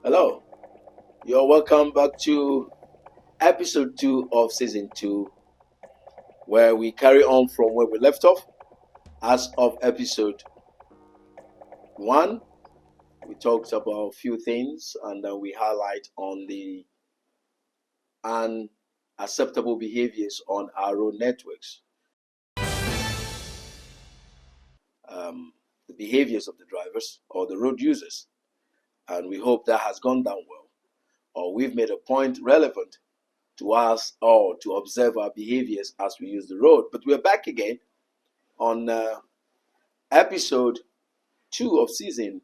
Hello, you're welcome back to episode 2 of season 2, where we carry on from where we left off. As of episode 1, we talked about a few things and then we highlight on the unacceptable behaviors on our road networks. The behaviors of the drivers or the road users. And we hope that has gone down well. Or we've made a point relevant to us or to observe our behaviors as we use the road. But we're back again on episode 2 of season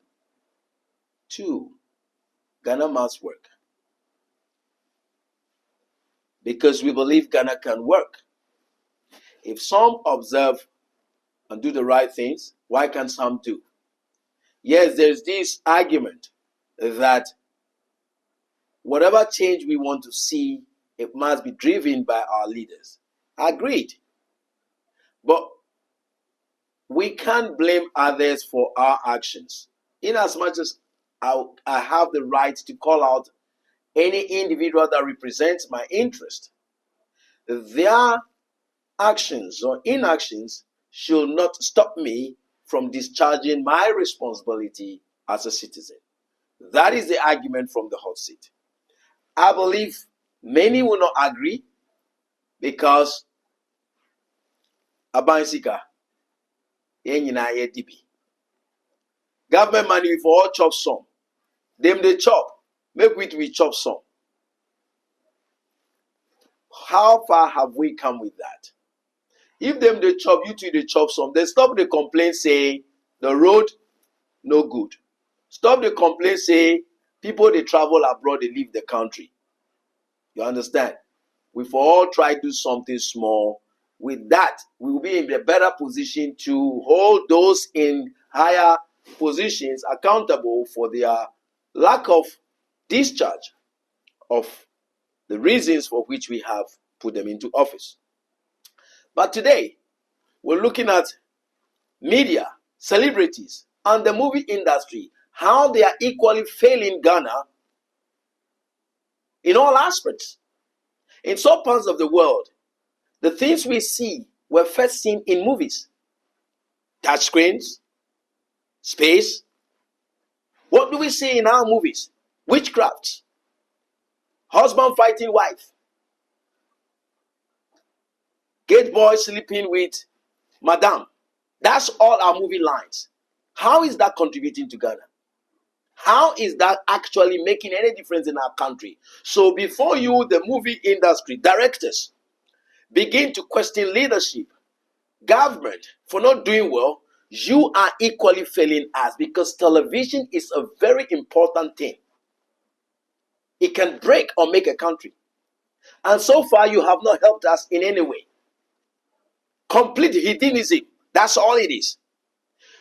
2, Ghana must work. Because we believe Ghana can work. If some observe and do the right things, why can't some do? Yes, there's this argument that whatever change we want to see, it must be driven by our leaders. Agreed. But we can't blame others for our actions. In as much as I have the right to call out any individual that represents my interest, their actions or inactions should not stop me from discharging my responsibility as a citizen. That is the argument from the hot seat. I believe many will not agree because Abansika, government money for all chop some. Them they chop, make we chop some. How far have we come with that? If them they chop, you two they chop some. They stop the complaint say the road no good. Stop the complaint say people they travel abroad, they leave the country. You understand? We for all try to do something small. With that, we will be in a better position to hold those in higher positions accountable for their lack of discharge of the reasons for which we have put them into office. But today, we're looking at media, celebrities, and the movie industry, how they are equally failing Ghana in all aspects. In some parts of the world, the things we see were first seen in movies. Touch screens, space. What do we see in our movies? Witchcraft, husband fighting wife, gate boy sleeping with madam. That's all our movie lines. How is that contributing to Ghana? How is that actually making any difference in our country? So before you, the movie industry, directors, begin to question leadership, government for not doing well, you are equally failing us because television is a very important thing. It can break or make a country. And so far, you have not helped us in any way. Complete hedonism. That's all it is.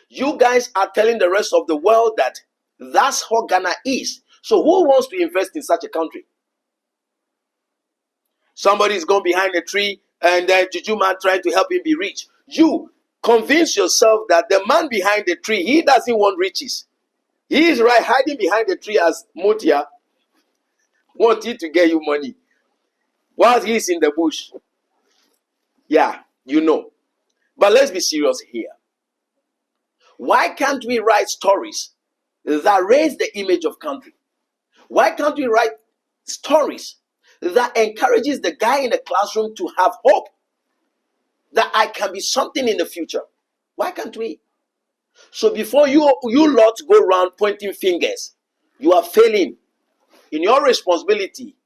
You guys are telling the rest of the world that that's how Ghana is. So who wants to invest in such a country? Somebody's gone behind a tree and Juju man trying to help him be rich. You convince yourself that the man behind the tree, he doesn't want riches. He is right hiding behind the tree as Motia, wanting to get you money. While he's in the bush. Yeah, you know. But let's be serious here. Why can't we write stories that raise the image of country? Why can't we write stories that encourages the guy in the classroom to have hope that I can be something in the future? Why can't we? So before you lot go around pointing fingers, you are failing in your responsibility,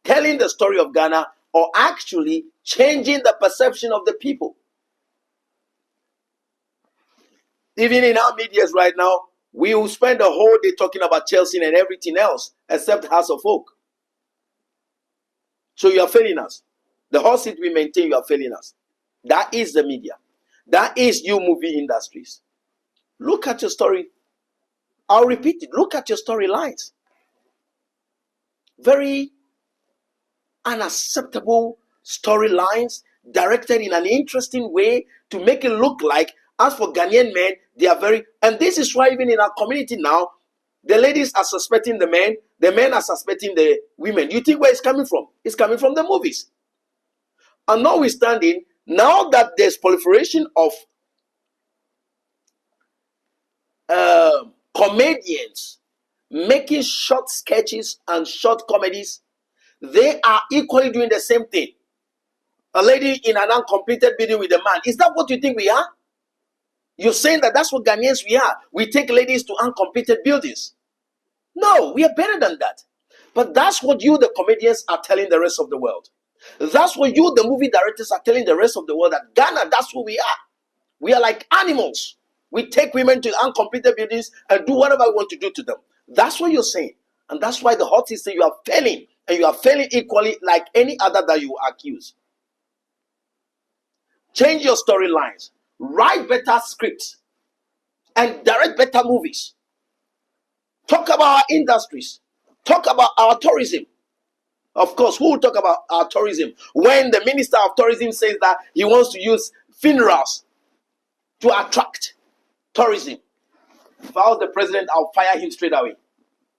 telling the story of Ghana or actually changing the perception of the people. Even in our medias right now, we will spend the whole day talking about Chelsea and everything else except House of Folk. So you are failing us. The whole seat we maintain, you are failing us. That is the media. That is you movie industries. Look at your story. I'll repeat it. Look at your storylines. Very unacceptable storylines directed in an interesting way to make it look like, as for Ghanaian men, they are very, and this is why even in our community now, the ladies are suspecting the men, The men are suspecting the women. You think where it's coming from? It's coming from the movies. And notwithstanding, now that there's proliferation of comedians making short sketches and short comedies, they are equally doing the same thing. A lady in an uncompleted building with a man. Is that what you think we are? You're saying that that's what Ghanaians we are. We take ladies to uncompleted buildings. No, we are better than that. But that's what you, the comedians, are telling the rest of the world. That's what you, the movie directors, are telling the rest of the world, that Ghana, that's who we are. We are like animals. We take women to uncompleted buildings and do whatever we want to do to them. That's what you're saying. And that's why the hot is saying you are failing. And you are failing equally like any other that you accuse. Change your storylines. Write better scripts. And direct better movies. Talk about our industries. Talk about our tourism. Of course, who will talk about our tourism when the Minister of Tourism says that he wants to use funerals to attract tourism? If I was the president, I'll fire him straight away.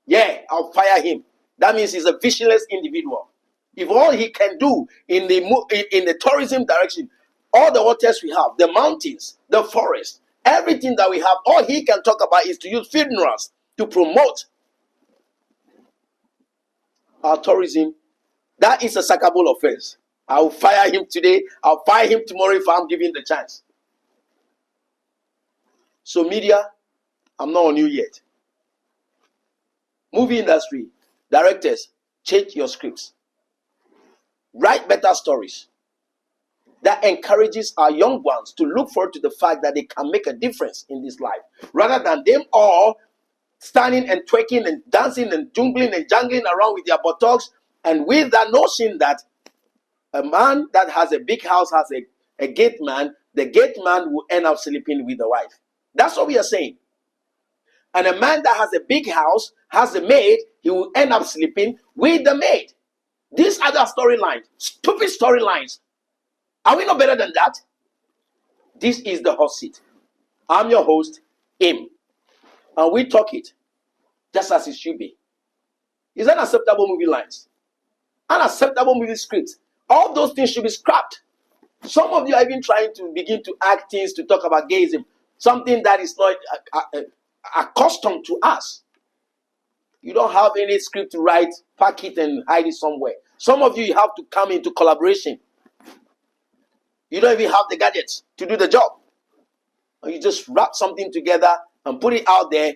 Yeah, I'll fire him. That means he's a visionless individual. If all he can do in the tourism direction, all the waters we have, the mountains, the forest, everything that we have, all he can talk about is to use funerals to promote our tourism. That is a sackable offense. I'll fire him today. I'll fire him tomorrow if I'm given the chance. So media, I'm not on you yet. Movie industry, directors, change your scripts. Write better stories that encourages our young ones to look forward to the fact that they can make a difference in this life, rather than them all standing and twerking and dancing and jungling and jangling around with their buttocks, and with that notion that a man that has a big house has a gate man, the gate man will end up sleeping with the wife. That's what we are saying. And a man that has a big house, has a maid, he will end up sleeping with the maid. These other storylines, stupid storylines. Are we not better than that? This is the hot seat. I'm your host, Eamn. And we talk it just as it should be. It's unacceptable movie lines. Unacceptable movie scripts. All those things should be scrapped. Some of you are even trying to begin to act things to talk about gayism. Something that is not accustomed to us. You don't have any script to write, pack it and hide it somewhere. Some of you have to come into collaboration. You don't even have the gadgets to do the job. Or you just wrap something together and put it out there,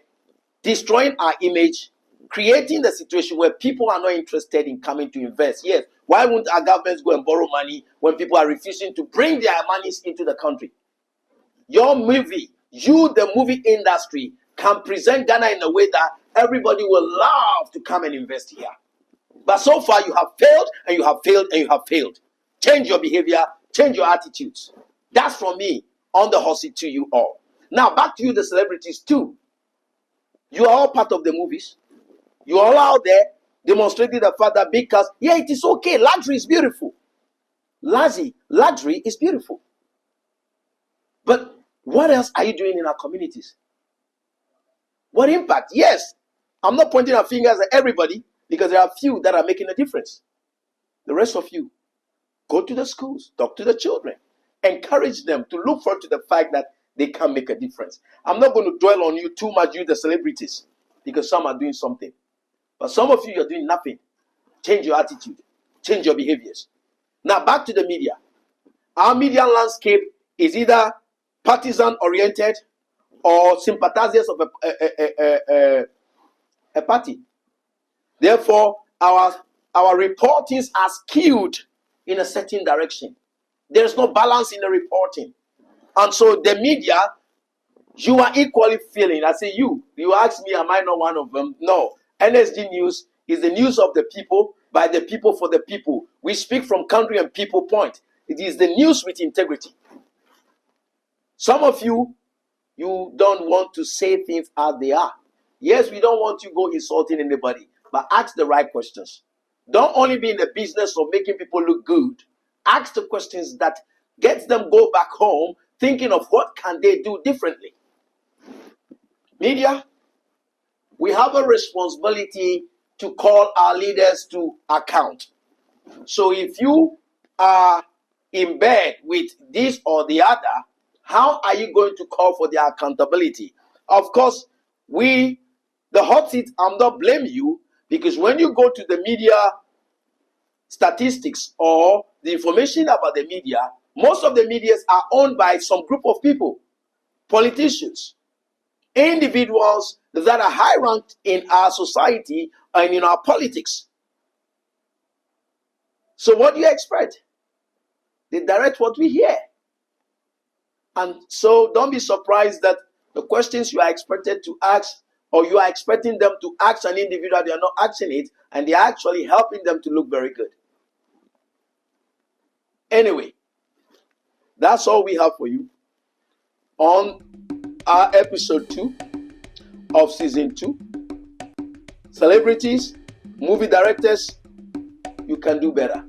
destroying our image, creating the situation where people are not interested in coming to invest. Yes, why won't our governments go and borrow money when people are refusing to bring their monies into the country? Your movie, you, the movie industry, can present Ghana in a way that everybody will love to come and invest here. But so far, you have failed, and you have failed, and you have failed. Change your behavior, change your attitudes. That's from me on the hot seat to you all. Now, back to you, the celebrities, too. You are all part of the movies. You are all out there demonstrating the fact that big cars, yeah, it is okay. Luxury is beautiful. Luxury is beautiful. But what else are you doing in our communities? What impact? Yes, I'm not pointing our fingers at everybody, because there are few that are making a difference. The rest of you, go to the schools, talk to the children, encourage them to look forward to the fact that they can make a difference. I'm not going to dwell on you too much, you the celebrities, because some are doing something. But some of you, you're doing nothing. Change your attitude. Change your behaviors. Now, back to the media. Our media landscape is either partisan-oriented or sympathizers of a party. Therefore, our reportings are skewed in a certain direction. There is no balance in the reporting. And so the media, you are equally feeling. I say you ask me, am I not one of them? No. NSG News is the news of the people, by the people, for the people. We speak from country and people point. It is the news with integrity. Some of you, you don't want to say things as they are. Yes, we don't want you go insulting anybody, but ask the right questions. Don't only be in the business of making people look good. Ask the questions that gets them go back home thinking of what can they do differently. Media, we have a responsibility to call our leaders to account. So if you are in bed with this or the other, how are you going to call for their accountability? Of course, the hot seat, I'm not blaming you, because when you go to the media statistics or the information about the media, most of the medias are owned by some group of people, politicians, individuals that are high ranked in our society and in our politics. So what do you expect? They direct what we hear. And so don't be surprised that the questions you are expected to ask, or you are expecting them to ask an individual, they are not asking it, and they are actually helping them to look very good. Anyway, that's all we have for you on our episode 2 of season 2. Celebrities, movie directors, you can do better.